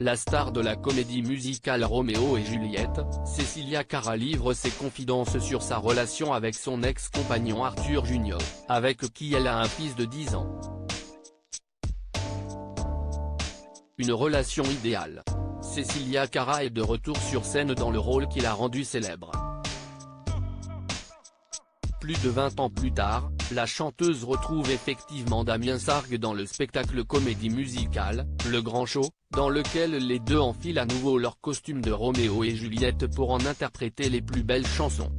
La star de la comédie musicale Roméo et Juliette, Cecilia Cara livre ses confidences sur sa relation avec son ex-compagnon Arthur Junior, avec qui elle a un fils de 10 ans. Une relation idéale. Cecilia Cara est de retour sur scène dans le rôle qui l'a rendue célèbre. Plus de 20 ans plus tard, la chanteuse retrouve effectivement Damien Sargue dans le spectacle comédie musicale, Le Grand Show, dans lequel les deux enfilent à nouveau leur costume de Roméo et Juliette pour en interpréter les plus belles chansons.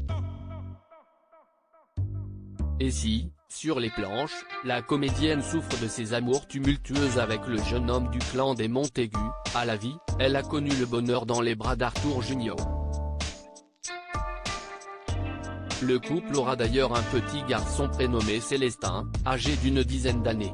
Et si, sur les planches, la comédienne souffre de ses amours tumultueuses avec le jeune homme du clan des Montaigu, à la vie, elle a connu le bonheur dans les bras d'Arthur Junior. Le couple aura d'ailleurs un petit garçon prénommé Célestin, âgé d'une dizaine d'années.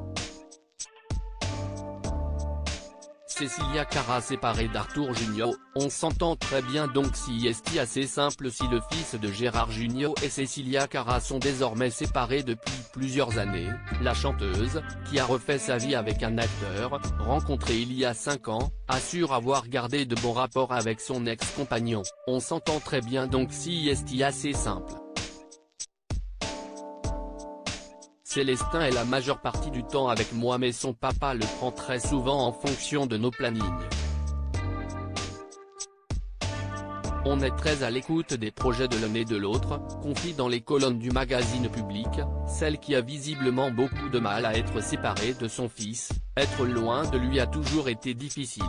Cecilia Cara séparée d'Arthur Junior, on s'entend très bien donc si est assez simple si le fils de Gérard Junior et Cecilia Cara sont désormais séparés depuis plusieurs années, la chanteuse, qui a refait sa vie avec un acteur, rencontré il y a 5 ans, assure avoir gardé de bons rapports avec son ex-compagnon, on s'entend très bien donc si est assez simple. Célestin est la majeure partie du temps avec moi mais son papa le prend très souvent en fonction de nos plannings. On est très à l'écoute des projets de l'un et de l'autre, confie dans les colonnes du magazine Public, celle qui a visiblement beaucoup de mal à être séparée de son fils, être loin de lui a toujours été difficile.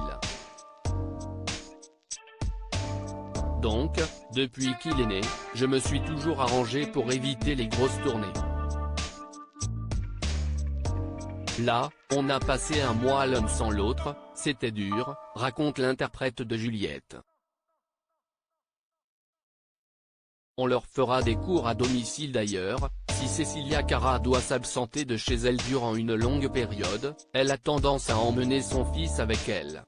Donc, depuis qu'il est né, je me suis toujours arrangé pour éviter les grosses tournées. Là, on a passé un mois l'un sans l'autre, c'était dur, raconte l'interprète de Juliette. On leur fera des cours à domicile d'ailleurs, si Cecilia Cara doit s'absenter de chez elle durant une longue période, elle a tendance à emmener son fils avec elle.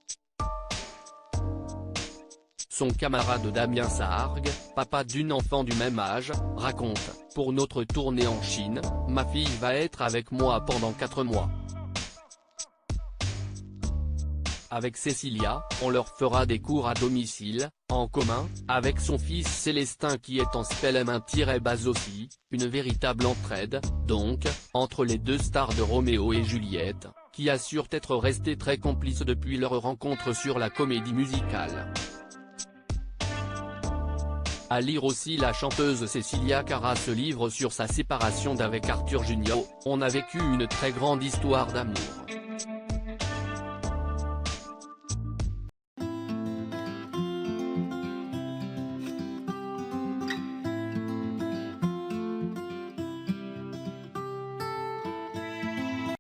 Son camarade Damien Sargue, papa d'une enfant du même âge, raconte, pour notre tournée en Chine, ma fille va être avec moi pendant 4 mois. Avec Cecilia, on leur fera des cours à domicile, en commun, avec son fils Célestin qui est en SPELM1-base aussi, une véritable entraide, donc, entre les deux stars de Roméo et Juliette, qui assurent être restés très complices depuis leur rencontre sur la comédie musicale. À lire aussi la chanteuse Cecilia Cara se livre sur sa séparation d'avec Arthur Junior, on a vécu une très grande histoire d'amour.